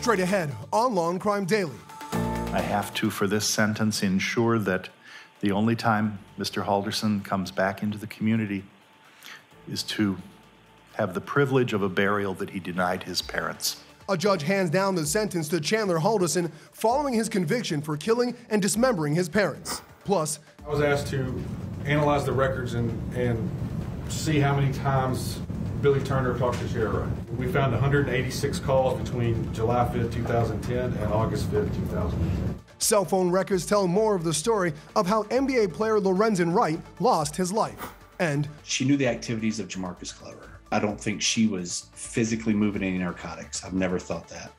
Straight ahead on Law&Crime Daily. I have to, for this sentence, ensure that the only time Mr. Halderson comes back into the community is to have the privilege of a burial that he denied his parents. A judge hands down the sentence to Chandler Holderson following his conviction for killing and dismembering his parents. Plus, I was asked to analyze the records and see how many times Billy Turner talked to Sheriff Wright. We found 186 calls between July 5th, 2010 and August 5th, 2010. Cell phone records tell more of the story of how NBA player Lorenzo Wright lost his life. And she knew the activities of Jamarcus Glover. I don't think she was physically moving any narcotics. I've never thought that.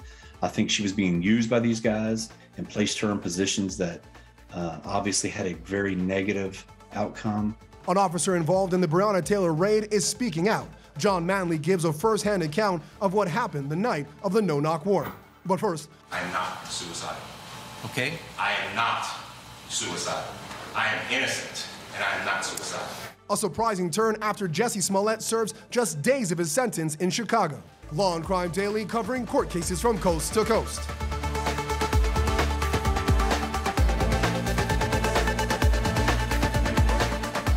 I think she was being used by these guys and placed her in positions that obviously had a very negative outcome. An officer involved in the Breonna Taylor raid is speaking out. John Mattingly gives a first-hand account of what happened the night of the no-knock warrant. But first, I am not suicidal. Okay? I am not suicidal. I am innocent, and I am not suicidal. A surprising turn after Jussie Smollett serves just days of his sentence in Chicago. Law&Crime Daily covering court cases from coast to coast.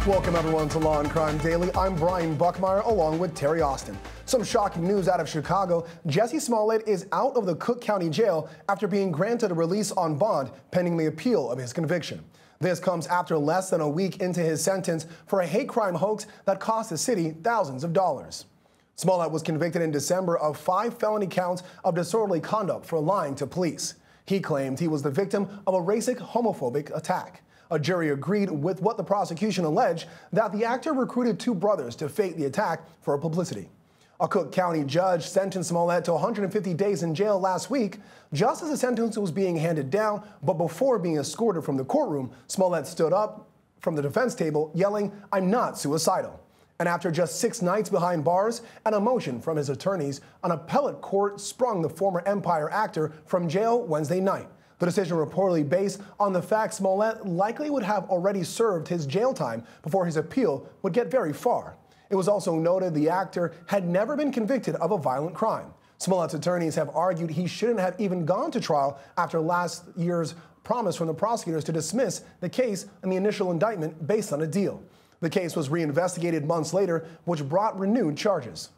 Welcome everyone to Law&Crime Daily. I'm Brian Buckmeyer along with Terry Austin. Some shocking news out of Chicago. Jussie Smollett is out of the Cook County Jail after being granted a release on bond pending the appeal of his conviction. This comes after less than a week into his sentence for a hate crime hoax that cost the city thousands of dollars. Smollett was convicted in December of 5 felony counts of disorderly conduct for lying to police. He claimed he was the victim of a racist, homophobic attack. A jury agreed with what the prosecution alleged, that the actor recruited 2 brothers to fake the attack for publicity. A Cook County judge sentenced Smollett to 150 days in jail last week, just as the sentence was being handed down. But before being escorted from the courtroom, Smollett stood up from the defense table, yelling, "I'm not suicidal." And after just 6 nights behind bars and a motion from his attorneys, an appellate court sprung the former Empire actor from jail Wednesday night. The decision reportedly based on the fact Smollett likely would have already served his jail time before his appeal would get very far. It was also noted the actor had never been convicted of a violent crime. Smollett's attorneys have argued he shouldn't have even gone to trial after last year's promise from the prosecutors to dismiss the case and the initial indictment based on a deal. The case was reinvestigated months later, which brought renewed charges.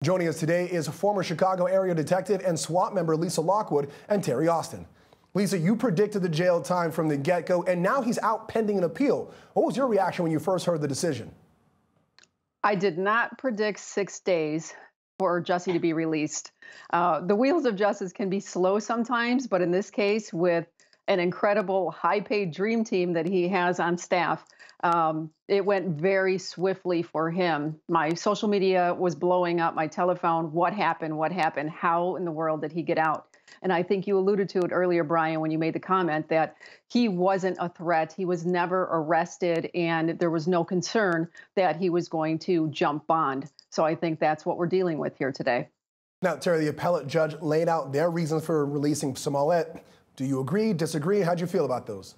Joining us today is former Chicago area detective and SWAT member Lisa Lockwood and Terry Austin. Lisa, you predicted the jail time from the get-go, and now he's out pending an appeal. What was your reaction when you first heard the decision? I did not predict 6 days for Jussie to be released. The wheels of justice can be slow sometimes, but in this case, with an incredible high-paid dream team that he has on staff, it went very swiftly for him. My social media was blowing up, my telephone, what happened, how in the world did he get out? And I think you alluded to it earlier, Brian, when you made the comment that he wasn't a threat. He was never arrested, and there was no concern that he was going to jump bond. So I think that's what we're dealing with here today. Now, Terry, the appellate judge laid out their reasons for releasing Smollett. Do you agree, disagree? How'd you feel about those?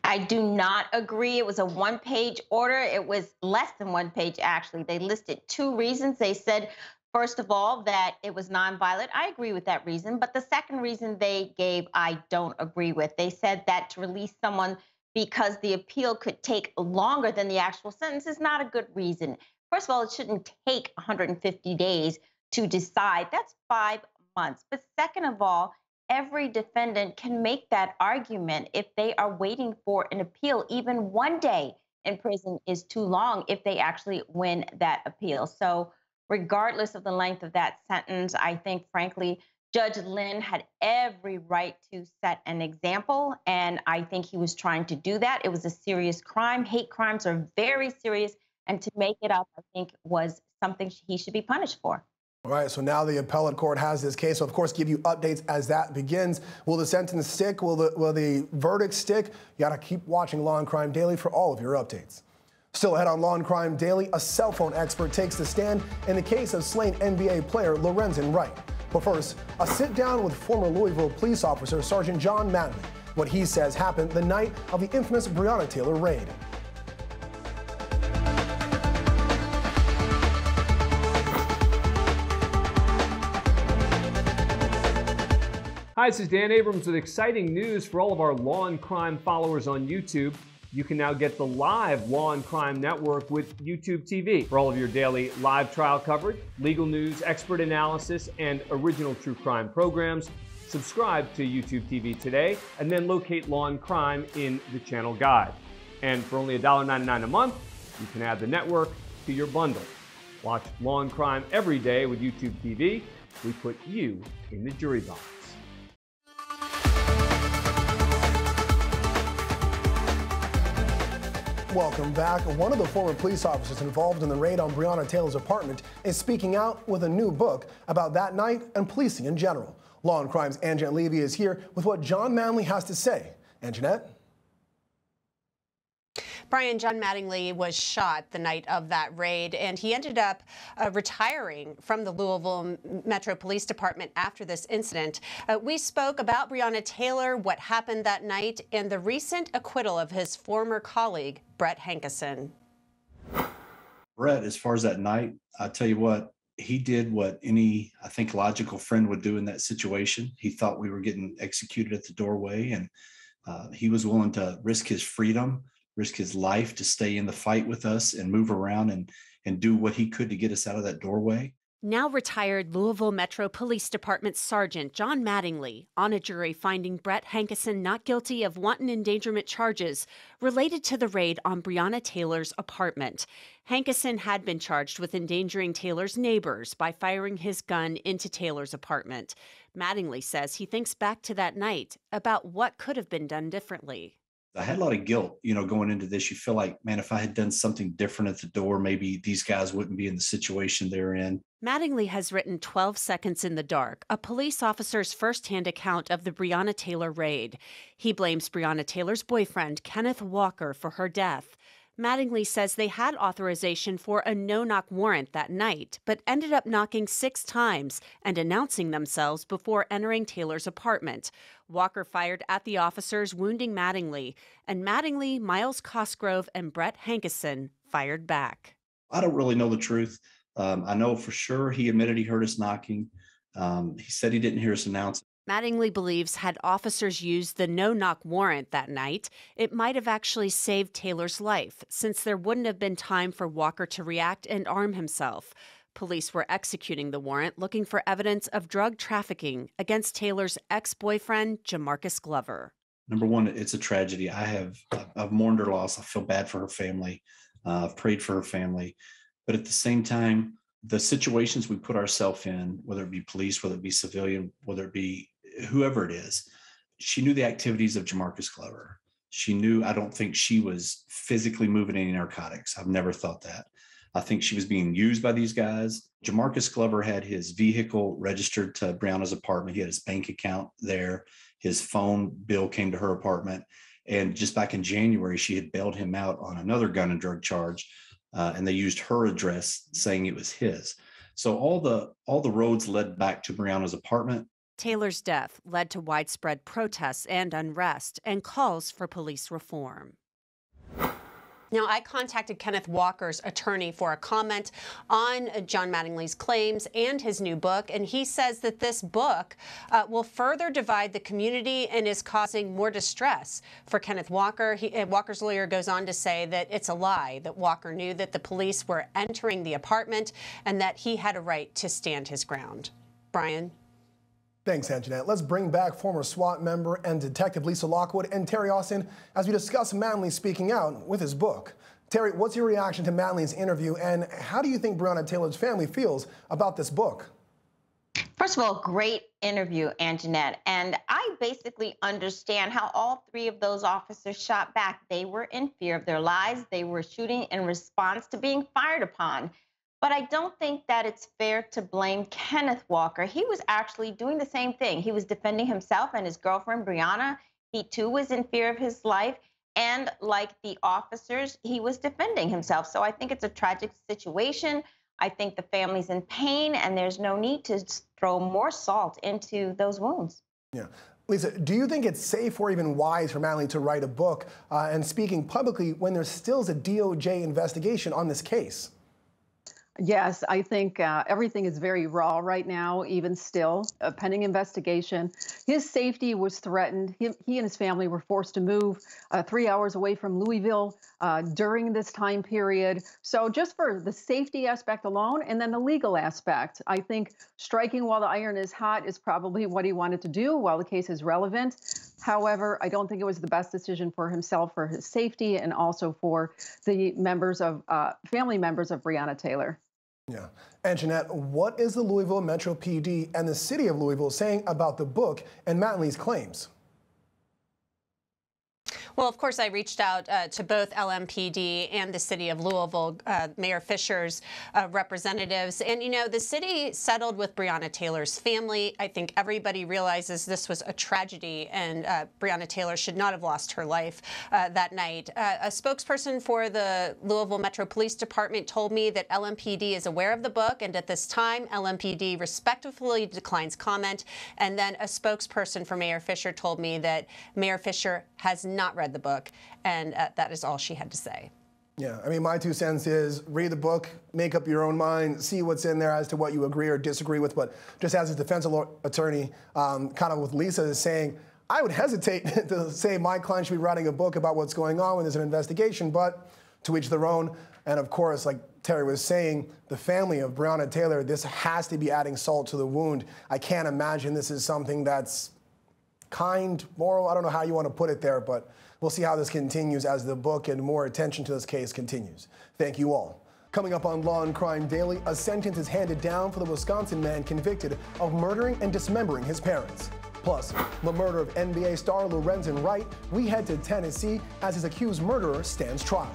I do not agree. It was a 1-page order. It was less than 1 page, actually. They listed 2 reasons. They said, first of all, that it was nonviolent. I agree with that reason. But the second reason they gave, I don't agree with. They said that to release someone because the appeal could take longer than the actual sentence is not a good reason. First of all, it shouldn't take 150 days to decide. That's 5 months. But second of all, every defendant can make that argument if they are waiting for an appeal. Even 1 day in prison is too long if they actually win that appeal. So regardless of the length of that sentence, I think, frankly, Judge Lynn had every right to set an example, and I think he was trying to do that. It was a serious crime. Hate crimes are very serious, and to make it up, I think, was something he should be punished for. All right, so now the appellate court has this case. So, of course, give you updates as that begins. Will the sentence stick? Will the verdict stick? You got to keep watching Law&Crime Daily for all of your updates. Still ahead on Law&Crime Daily, a cell phone expert takes the stand in the case of slain NBA player Lorenzo Wright. But first, a sit-down with former Louisville police officer Sergeant John Mattingly. What he says happened the night of the infamous Breonna Taylor raid. Hi, this is Dan Abrams with exciting news for all of our Law and Crime followers on YouTube. You can now get the live Law and Crime Network with YouTubeTV for all of your daily live trial coverage, legal news, expert analysis, and original true crime programs. Subscribe to YouTubeTV today and then locate Law and Crime in the channel guide. And for only $1.99 a month, you can add the network to your bundle. Watch Law and Crime every day with YouTubeTV. We put you in the jury box. Welcome back. One of the former police officers involved in the raid on Breonna Taylor's apartment is speaking out with a new book about that night and policing in general. Law and Crime's Anjanette Levy is here with what John Mattingly has to say. Anjanette? Brian, John Mattingly was shot the night of that raid, and he ended up retiring from the Louisville Metro Police Department after this incident. We spoke about Breonna Taylor, what happened that night, and the recent acquittal of his former colleague, Brett Hankison. Brett, as far as that night, I tell you what, he did what any, I think, logical friend would do in that situation. He thought we were getting executed at the doorway, and he was willing to risk his freedom, risk his life to stay in the fight with us and move around and do what he could to get us out of that doorway. Now retired Louisville Metro Police Department Sergeant John Mattingly on a jury finding Brett Hankison not guilty of wanton endangerment charges related to the raid on Breonna Taylor's apartment. Hankison had been charged with endangering Taylor's neighbors by firing his gun into Taylor's apartment. Mattingly says he thinks back to that night about what could have been done differently. I had a lot of guilt, going into this. You feel like, man, if I had done something different at the door, maybe these guys wouldn't be in the situation they're in. Mattingly has written 12 Seconds in the Dark, a police officer's firsthand account of the Breonna Taylor raid. He blames Breonna Taylor's boyfriend, Kenneth Walker, for her death. Mattingly says they had authorization for a no-knock warrant that night, but ended up knocking 6 times and announcing themselves before entering Taylor's apartment. Walker fired at the officers, wounding Mattingly, and Mattingly, Miles Cosgrove, and Brett Hankison fired back. I don't really know the truth. I know for sure he admitted he heard us knocking. He said he didn't hear us announce. Mattingly believes had officers used the no-knock warrant that night, it might have actually saved Taylor's life, since there wouldn't have been time for Walker to react and arm himself. Police were executing the warrant looking for evidence of drug trafficking against Taylor's ex-boyfriend, Jamarcus Glover. Number one, it's a tragedy. I've mourned her loss. I feel bad for her family. I've prayed for her family. But at the same time, the situations we put ourselves in, whether it be police, whether it be civilian, whether it be whoever it is, she knew the activities of Jamarcus Glover. She knew, I don't think she was physically moving any narcotics. I've never thought that. I think she was being used by these guys. Jamarcus Glover had his vehicle registered to Breonna's apartment. He had his bank account there. His phone bill came to her apartment. And just back in January, she had bailed him out on another gun and drug charge. And they used her address saying it was his. So all the roads led back to Breonna's apartment. Taylor's death led to widespread protests and unrest and calls for police reform. Now, I contacted Kenneth Walker's attorney for a comment on John Mattingly's claims and his new book, and he says that this book will further divide the community and is causing more distress for Kenneth Walker. Walker's lawyer goes on to say that it's a lie, that Walker knew that the police were entering the apartment and that he had a right to stand his ground. Brian? Thanks, Anjanette. Let's bring back former SWAT member and Detective Lisa Lockwood and Terry Austin as we discuss Mattingly speaking out with his book. Terry, what's your reaction to Mattingly's interview, and how do you think Breonna Taylor's family feels about this book? First of all, great interview, Anjanette. And I basically understand how all 3 of those officers shot back. They were in fear of their lives. They were shooting in response to being fired upon. But I don't think that it's fair to blame Kenneth Walker. He was actually doing the same thing. He was defending himself and his girlfriend, Breonna. He, too, was in fear of his life. And like the officers, he was defending himself. So I think it's a tragic situation. I think the family's in pain, and there's no need to throw more salt into those wounds. Yeah. Lisa, do you think it's safe or even wise for Mattingly to write a book and speaking publicly when there still is a DOJ investigation on this case? Yes, I think everything is very raw right now, even still, a pending investigation. His safety was threatened. He and his family were forced to move 3 hours away from Louisville during this time period. So just for the safety aspect alone, and then the legal aspect, I think striking while the iron is hot is probably what he wanted to do while the case is relevant. However, I don't think it was the best decision for himself, for his safety, and also for the members of family members of Breonna Taylor. Yeah. And Jeanette, what is the Louisville Metro PD and the city of Louisville saying about the book and Mattingly's claims? Well, of course, I reached out to both LMPD and the city of Louisville, Mayor Fisher's representatives. And, you know, the city settled with Breonna Taylor's family. I think everybody realizes this was a tragedy, and Breonna Taylor should not have lost her life that night. A spokesperson for the Louisville Metro Police Department told me that LMPD is aware of the book, and at this time, LMPD respectfully declines comment. And then a spokesperson for Mayor Fisher told me that Mayor Fisher has not read the book, and that is all she had to say. Yeah, I mean, my 2 cents is read the book, make up your own mind, see what's in there as to what you agree or disagree with. But just as a defense attorney, kind of with Lisa is saying, I would hesitate to say my client should be writing a book about what's going on when there's an investigation, but to each their own. And of course, like Terry was saying, the family of Breonna Taylor, this has to be adding salt to the wound. I can't imagine this is something that's kind, moral, I don't know how you want to put it there, but we'll see how this continues as the book and more attention to this case continues. Thank you all. Coming up on Law and Crime Daily, a sentence is handed down for the Wisconsin man convicted of murdering and dismembering his parents. Plus, the murder of NBA star Lorenzo Wright, we head to Tennessee as his accused murderer stands trial.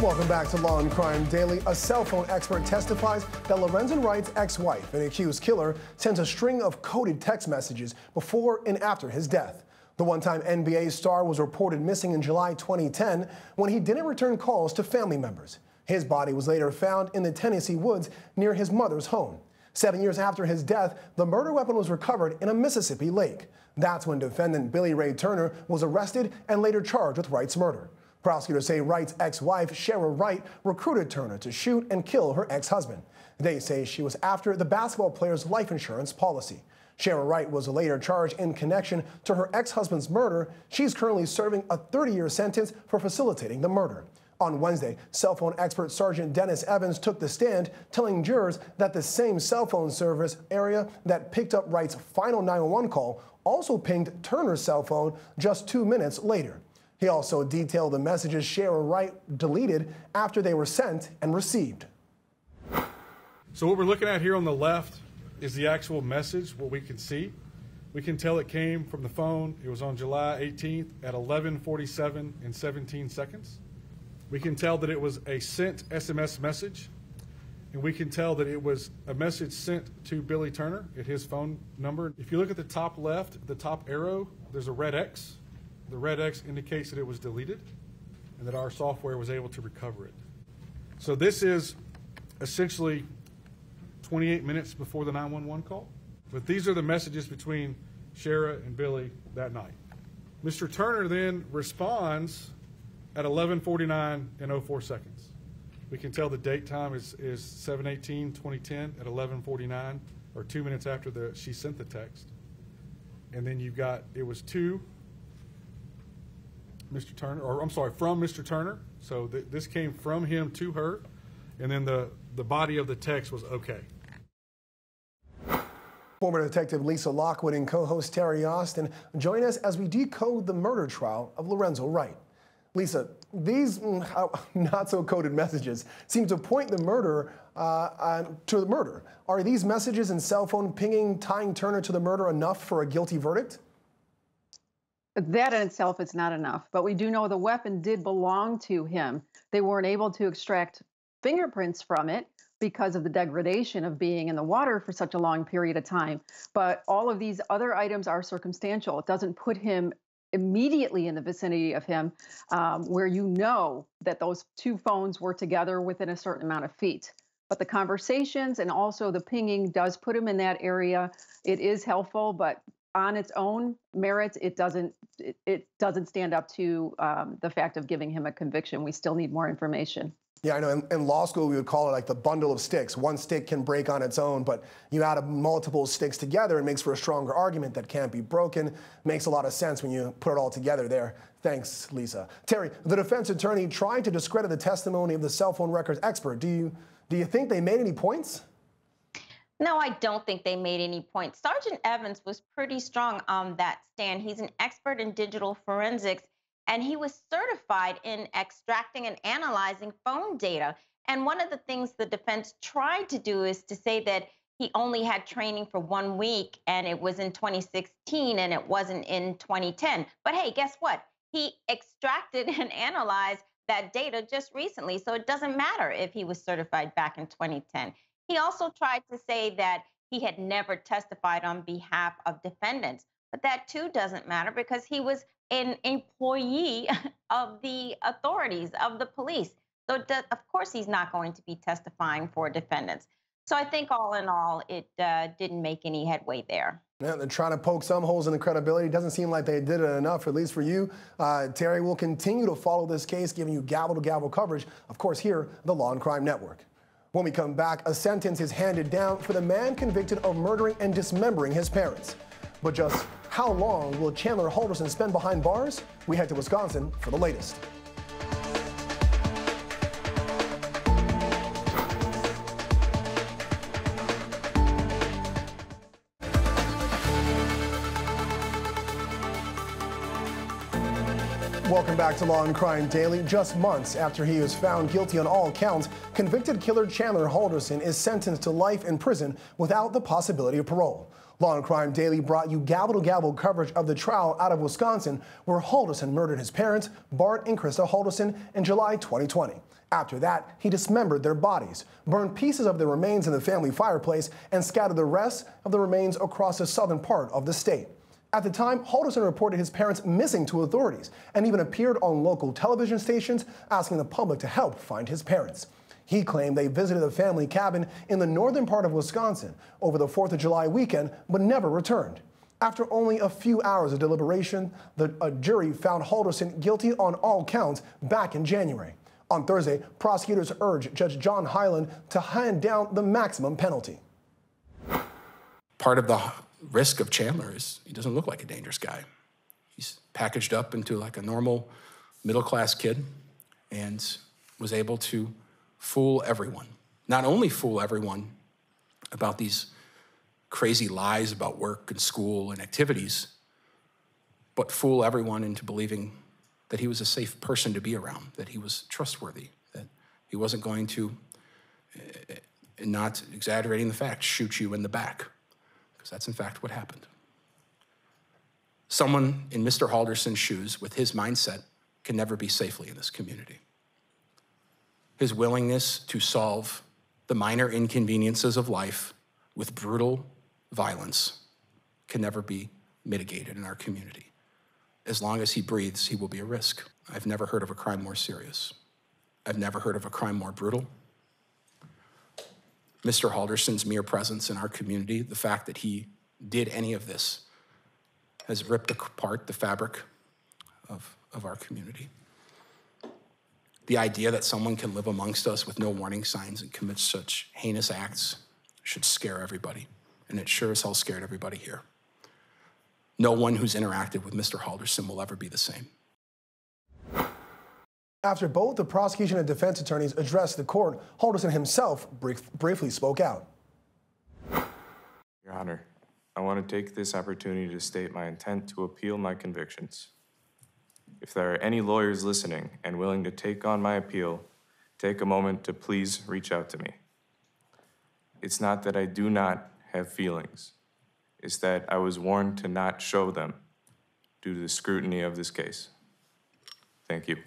Welcome back to Law and Crime Daily. A cell phone expert testifies that Lorenzo Wright's ex-wife, an accused killer, sent a string of coded text messages before and after his death. The one-time NBA star was reported missing in July 2010 when he didn't return calls to family members. His body was later found in the Tennessee woods near his mother's home. 7 years after his death, the murder weapon was recovered in a Mississippi lake. That's when defendant Billy Ray Turner was arrested and later charged with Wright's murder. Prosecutors say Wright's ex-wife, Shara Wright, recruited Turner to shoot and kill her ex-husband. They say she was after the basketball player's life insurance policy. Shara Wright was later charged in connection to her ex-husband's murder. She's currently serving a 30-year sentence for facilitating the murder. On Wednesday, cell phone expert Sergeant Dennis Evans took the stand, telling jurors that the same cell phone service area that picked up Wright's final 911 call also pinged Turner's cell phone just 2 minutes later. He also detailed the messages Shara Wright deleted after they were sent and received. So what we're looking at here on the left is the actual message, what we can see. We can tell it came from the phone. It was on July 18th at 11:47 and 17 seconds. We can tell that it was a sent SMS message. And we can tell that it was a message sent to Billy Turner at his phone number. If you look at the top left, the top arrow, there's a red X. The red X indicates that it was deleted and that our software was able to recover it. So this is essentially 28 minutes before the 911 call. But these are the messages between Shara and Billy that night. Mr. Turner then responds at 11:49 and 04 seconds. We can tell the date time is 7/18/2010 at 11:49, or 2 minutes after she sent the text. And then you've got, it was to Mr. Turner, or I'm sorry, from Mr. Turner. So this came from him to her, and then the body of the text was okay. Former Detective Lisa Lockwood and co-host Terry Austin join us as we decode the murder trial of Lorenzo Wright. Lisa, these not-so-coded messages seem to point the murderer to the murder. Are these messages and cell phone pinging tying Turner to the murder enough for a guilty verdict? That in itself is not enough, but we do know the weapon did belong to him. They weren't able to extract fingerprints from it because of the degradation of being in the water for such a long period of time. But all of these other items are circumstantial. It doesn't put him immediately in the vicinity of him where you know that those two phones were together within a certain amount of feet. but the conversations and also the pinging does put him in that area. It is helpful, but on its own merits, it doesn't stand up to the fact of giving him a conviction. We still need more information. Yeah, I know. In law school, we would call it like the bundle of sticks. One stick can break on its own, but you add multiple sticks together, it makes for a stronger argument that can't be broken. Makes a lot of sense when you put it all together there. Thanks, Lisa. Terry, the defense attorney tried to discredit the testimony of the cell phone records expert. Do you think they made any points? No, I don't think they made any points. Sergeant Evans was pretty strong on that stand. He's an expert in digital forensics, and he was certified in extracting and analyzing phone data. And one of the things the defense tried to do is to say that he only had training for 1 week, and it was in 2016, and it wasn't in 2010. But hey, guess what? He extracted and analyzed that data just recently, so it doesn't matter if he was certified back in 2010. He also tried to say that he had never testified on behalf of defendants, but that too doesn't matter because he was an employee of the authorities, of the police. So of course he's not going to be testifying for defendants. So I think all in all, it didn't make any headway there. Yeah, they're trying to poke some holes in the credibility. It doesn't seem like they did it enough, at least for you. Terry, we'll continue to follow this case, giving you gavel-to-gavel coverage, of course, here, the Law and Crime Network. When we come back, a sentence is handed down for the man convicted of murdering and dismembering his parents. But just how long will Chandler Holderson spend behind bars? We head to Wisconsin for the latest. Welcome back to Law and Crime Daily. Just months after he was found guilty on all counts, convicted killer Chandler Holderson is sentenced to life in prison without the possibility of parole. Law and Crime Daily brought you gavel-to-gavel coverage of the trial out of Wisconsin, where Holderson murdered his parents, Bart and Krista Holderson, in July 2020. After that, he dismembered their bodies, burned pieces of their remains in the family fireplace, and scattered the rest of the remains across the southern part of the state. At the time, Holderson reported his parents missing to authorities and even appeared on local television stations asking the public to help find his parents. He claimed they visited a family cabin in the northern part of Wisconsin over the 4th of July weekend, but never returned. After only a few hours of deliberation, a jury found Holderson guilty on all counts back in January. On Thursday, prosecutors urged Judge John Hyland to hand down the maximum penalty. Part of the risk of Chandler is he doesn't look like a dangerous guy. He's packaged up into like a normal middle-class kid and was able to fool everyone. Not only fool everyone about these crazy lies about work and school and activities, but fool everyone into believing that he was a safe person to be around, that he was trustworthy, that he wasn't going to, not exaggerating the facts, shoot you in the back. Because that's in fact what happened. Someone in Mr. Halderson's shoes with his mindset can never be safely in this community. His willingness to solve the minor inconveniences of life with brutal violence can never be mitigated in our community. As long as he breathes, he will be a risk. I've never heard of a crime more serious. I've never heard of a crime more brutal. Mr. Halderson's mere presence in our community, the fact that he did any of this, has ripped apart the fabric of our community. The idea that someone can live amongst us with no warning signs and commit such heinous acts should scare everybody, and it sure as hell scared everybody here. No one who's interacted with Mr. Halderson will ever be the same. After both the prosecution and defense attorneys addressed the court, Holderson himself briefly spoke out. Your Honor, I want to take this opportunity to state my intent to appeal my convictions. If there are any lawyers listening and willing to take on my appeal, take a moment to please reach out to me. It's not that I do not have feelings. It's that I was warned to not show them due to the scrutiny of this case. Thank you.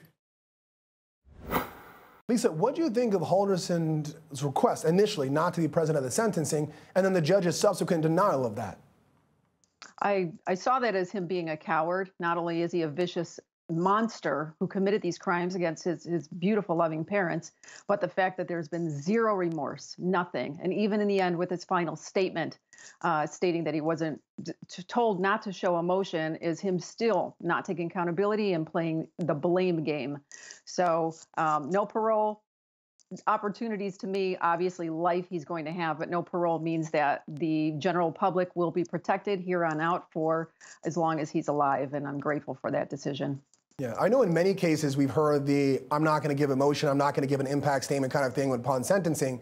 Lisa, what do you think of Holderson's request initially not to be present at the sentencing and then the judge's subsequent denial of that? I saw that as him being a coward. Not only is he a vicious monster who committed these crimes against his beautiful, loving parents, but the fact that there's been zero remorse, nothing. And even in the end, with his final statement stating that he wasn't told not to show emotion, is him still not taking accountability and playing the blame game. So no parole. Opportunities to me, obviously life he's going to have, but no parole means that the general public will be protected here on out for as long as he's alive. And I'm grateful for that decision. Yeah, I know in many cases we've heard the I'm not going to give emotion, I'm not going to give an impact statement kind of thing upon sentencing.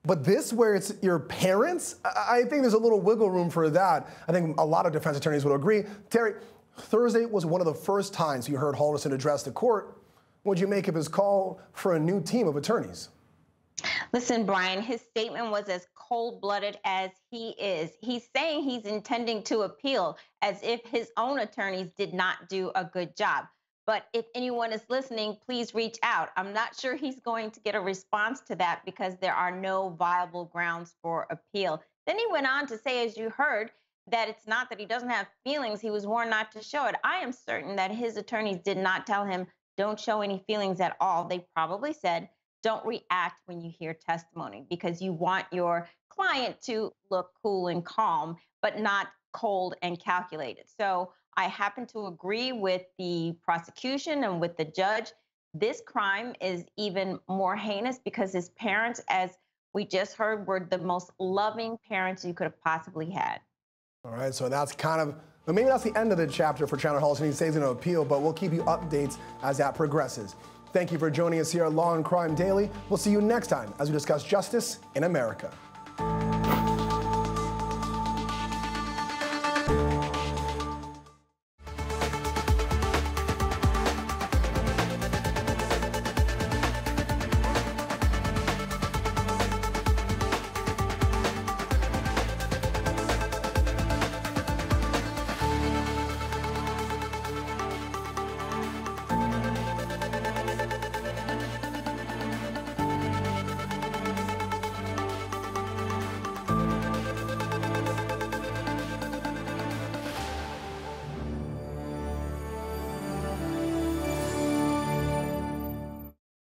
But this, where it's your parents, I think there's a little wiggle room for that. I think a lot of defense attorneys would agree. Terry, Thursday was one of the first times you heard Halderson address the court. What'd you make of his call for a new team of attorneys? Listen, Brian, his statement was as cold-blooded as he is. He's saying he's intending to appeal as if his own attorneys did not do a good job. But if anyone is listening, please reach out. I'm not sure he's going to get a response to that because there are no viable grounds for appeal. Then he went on to say, as you heard, that it's not that he doesn't have feelings. He was warned not to show it. I am certain that his attorneys did not tell him, don't show any feelings at all. They probably said, don't react when you hear testimony, because you want your client to look cool and calm, but not cold and calculated. So I happen to agree with the prosecution and with the judge. This crime is even more heinous because his parents, as we just heard, were the most loving parents you could have possibly had. All right, so that's kind of, well, maybe that's the end of the chapter for Chandler Holderson. He stays in an appeal, but we'll keep you updates as that progresses. Thank you for joining us here at Law and Crime Daily. We'll see you next time as we discuss justice in America.